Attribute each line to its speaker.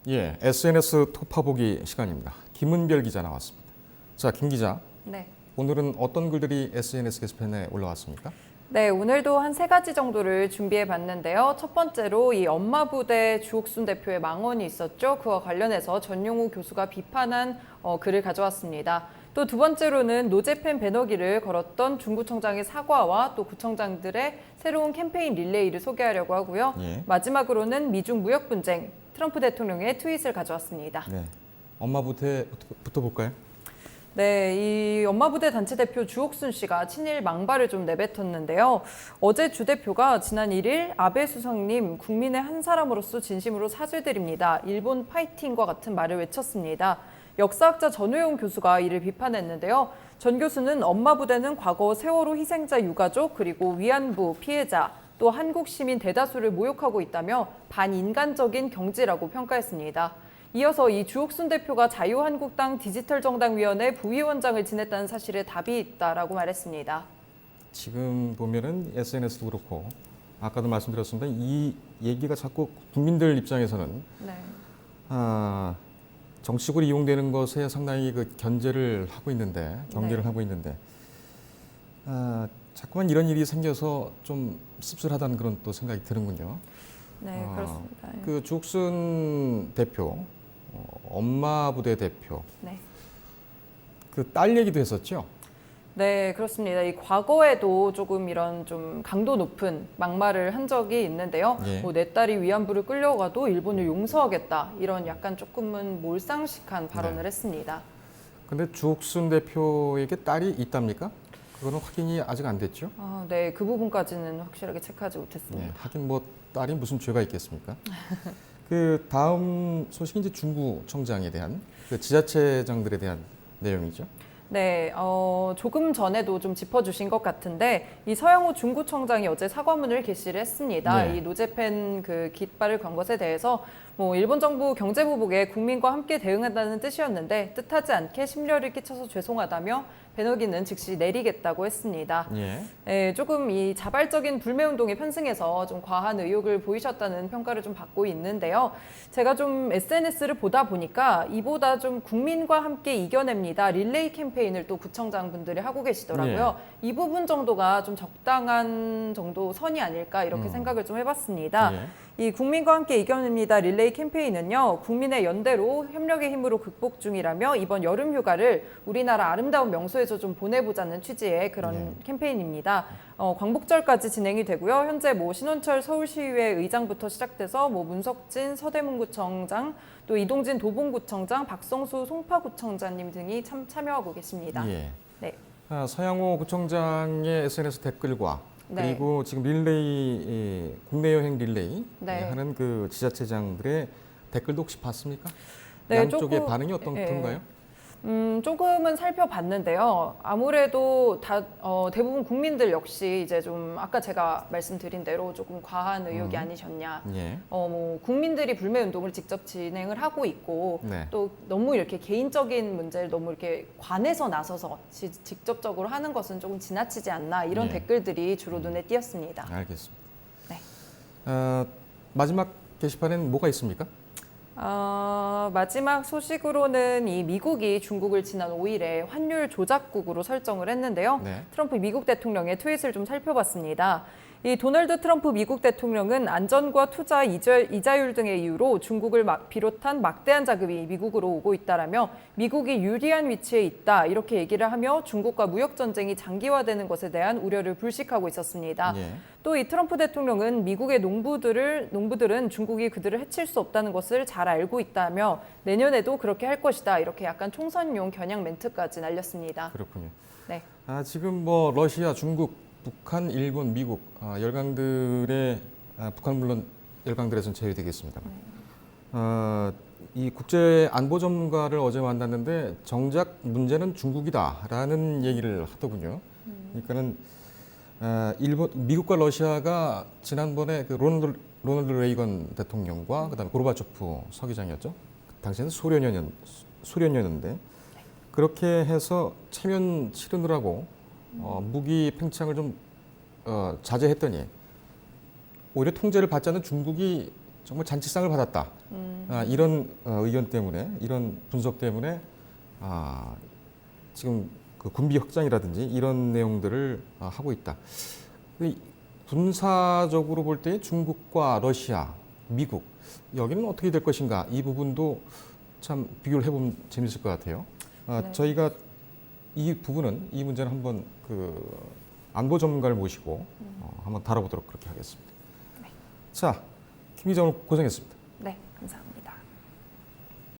Speaker 1: 예, SNS 톱파보기 시간입니다. 김은별 기자 나왔습니다. 자, 김 기자.
Speaker 2: 네.
Speaker 1: 오늘은 어떤 글들이 SNS 게시판에 올라왔습니까?
Speaker 2: 네, 오늘도 한 3가지 정도를 준비해 봤는데요. 첫 번째로 이 엄마 부대 주옥순 대표의 망언이 있었죠. 그와 관련해서 전용우 교수가 비판한 글을 가져왔습니다. 또 두 번째로는 노제팬 배너기를 걸었던 중구청장의 사과와 또 구청장들의 새로운 캠페인 릴레이를 소개하려고 하고요.
Speaker 1: 예.
Speaker 2: 마지막으로는 미중 무역 분쟁, 트럼프 대통령의 트윗을 가져왔습니다.
Speaker 1: 네. 엄마 부대부터 볼까요?
Speaker 2: 네, 이 엄마부대 단체 대표 주옥순 씨가 친일 망발을 좀 내뱉었는데요. 어제 주 대표가 지난 1일 아베 수상님 국민의 한 사람으로서 진심으로 사죄드립니다. 일본 파이팅과 같은 말을 외쳤습니다. 역사학자 전우용 교수가 이를 비판했는데요. 전 교수는 엄마부대는 과거 세월호 희생자 유가족 그리고 위안부 피해자 또 한국 시민 대다수를 모욕하고 있다며 반인간적인 경지라고 평가했습니다. 이어서 이 주옥순 대표가 자유한국당 디지털정당위원회 부위원장을 지냈다는 사실에 답이 있다라고 말했습니다.
Speaker 1: 지금 보면은 SNS도 그렇고 아까도 말씀드렸습니다. 이 얘기가 자꾸 국민들 입장에서는
Speaker 2: 네.
Speaker 1: 정치적으로 이용되는 것에 상당히 그 견제를 하고 있는데 경계를
Speaker 2: 네.
Speaker 1: 하고 있는데 자꾸만 이런 일이 생겨서 좀 씁쓸하다는 그런 또 생각이 드는군요.
Speaker 2: 네, 그렇습니다.
Speaker 1: 그 주옥순 대표, 엄마 부대 대표,
Speaker 2: 네.
Speaker 1: 그 딸 얘기도 했었죠.
Speaker 2: 네, 그렇습니다. 이 과거에도 조금 이런 좀 강도 높은 막말을 한 적이 있는데요.
Speaker 1: 예.
Speaker 2: 내 딸이 위안부를 끌려가도 일본을 용서하겠다 이런 약간 조금은 몰상식한 발언을
Speaker 1: 네.
Speaker 2: 했습니다.
Speaker 1: 근데 주옥순 대표에게 딸이 있답니까? 그거는 확인이 아직 안 됐죠.
Speaker 2: 네, 그 부분까지는 확실하게 체크하지 못했습니다.
Speaker 1: 네, 하긴 뭐 딸이 무슨 죄가 있겠습니까? 그 다음 소식이 이제 중구청장에 대한 그 지자체장들에 대한 내용이죠.
Speaker 2: 네, 조금 전에도 좀 짚어주신 것 같은데 이 서영호 중구청장이 어제 사과문을 게시를 했습니다.
Speaker 1: 네.
Speaker 2: 이 노제팬 그 깃발을 건 것에 대해서 일본 정부 경제보복에 국민과 함께 대응한다는 뜻이었는데 뜻하지 않게 심려를 끼쳐서 죄송하다며 배너기는 즉시 내리겠다고 했습니다.
Speaker 1: 예.
Speaker 2: 네, 조금 이 자발적인 불매운동에 편승해서 좀 과한 의욕을 보이셨다는 평가를 좀 받고 있는데요. 제가 좀 SNS를 보다 보니까 이보다 좀 국민과 함께 이겨냅니다. 릴레이 캠페인을 또 구청장 분들이 하고 계시더라고요. 이 부분 정도가 좀 적당한 정도 선이 아닐까 이렇게 생각을 좀 해봤습니다.
Speaker 1: 예.
Speaker 2: 이 국민과 함께 이겨냅니다 릴레이 캠페인은요. 국민의 연대로 협력의 힘으로 극복 중이라며 이번 여름 휴가를 우리나라 아름다운 명소에서 좀 보내보자는 취지의 그런 캠페인입니다. 광복절까지 진행이 되고요. 현재 신원철 서울시의회 의장부터 시작돼서 문석진 서대문구청장 또 이동진 도봉구청장 박성수 송파구청장님 등이 참여하고 계십니다.
Speaker 1: 예.
Speaker 2: 네.
Speaker 1: 서양호 구청장의 SNS 댓글과
Speaker 2: 네.
Speaker 1: 그리고 지금 릴레이 국내 여행 릴레이
Speaker 2: 네.
Speaker 1: 하는 그 지자체장들의 댓글도 혹시 봤습니까?
Speaker 2: 네,
Speaker 1: 양쪽의
Speaker 2: 조금-
Speaker 1: 반응이 어떤가요?
Speaker 2: 조금은 살펴봤는데요. 아무래도 대부분 국민들 역시 이제 좀 아까 제가 말씀드린 대로 조금 과한 의혹이 아니셨냐.
Speaker 1: 예.
Speaker 2: 국민들이 불매 운동을 직접 진행을 하고 있고
Speaker 1: 네.
Speaker 2: 또 너무 이렇게 개인적인 문제를 너무 이렇게 관해서 나서서 직접적으로 하는 것은 조금 지나치지 않나 이런
Speaker 1: 예.
Speaker 2: 댓글들이 주로 눈에 띄었습니다.
Speaker 1: 알겠습니다.
Speaker 2: 네.
Speaker 1: 마지막 게시판에는 뭐가 있습니까?
Speaker 2: 마지막 소식으로는 이 미국이 중국을 지난 5일에 환율 조작국으로 설정을 했는데요.
Speaker 1: 네.
Speaker 2: 트럼프 미국 대통령의 트윗을 좀 살펴봤습니다. 이 도널드 트럼프 미국 대통령은 안전과 투자, 이자율 등의 이유로 중국을 비롯한 막대한 자금이 미국으로 오고 있다라며 미국이 유리한 위치에 있다 이렇게 얘기를 하며 중국과 무역 전쟁이 장기화되는 것에 대한 우려를 불식하고 있었습니다.
Speaker 1: 예.
Speaker 2: 또 이 트럼프 대통령은 미국의 농부들은 중국이 그들을 해칠 수 없다는 것을 잘 알고 있다며 내년에도 그렇게 할 것이다 이렇게 약간 총선용 겨냥 멘트까지 날렸습니다.
Speaker 1: 그렇군요.
Speaker 2: 네.
Speaker 1: 지금 러시아, 중국, 북한, 일본, 미국 열강들의 북한 물론 열강들에서는 제외되겠습니다만 이 국제 안보 전문가를 어제 만났는데 정작 문제는 중국이다라는 얘기를 하더군요. 그러니까는 미국과 러시아가 지난번에 그 로널드 레이건 대통령과 그다음에 고르바초프 서기장이었죠. 당시에는 소련이었는데 그렇게 해서 체면 치르느라고 무기 팽창을 좀 자제했더니 오히려 통제를 받지 않는 중국이 정말 잔치상을 받았다. 이런 의견 때문에, 이런 분석 때문에 지금 그 군비 확장이라든지 이런 내용들을 하고 있다. 군사적으로 볼 때 중국과 러시아, 미국 여기는 어떻게 될 것인가, 이 부분도 참 비교를 해보면 재밌을 것 같아요.
Speaker 2: 네.
Speaker 1: 저희가 이 문제는 한번 그 안보 전문가를 모시고 한번 다뤄보도록 그렇게 하겠습니다.
Speaker 2: 네.
Speaker 1: 자, 김 기자 오늘 고생했습니다.
Speaker 2: 네, 감사합니다.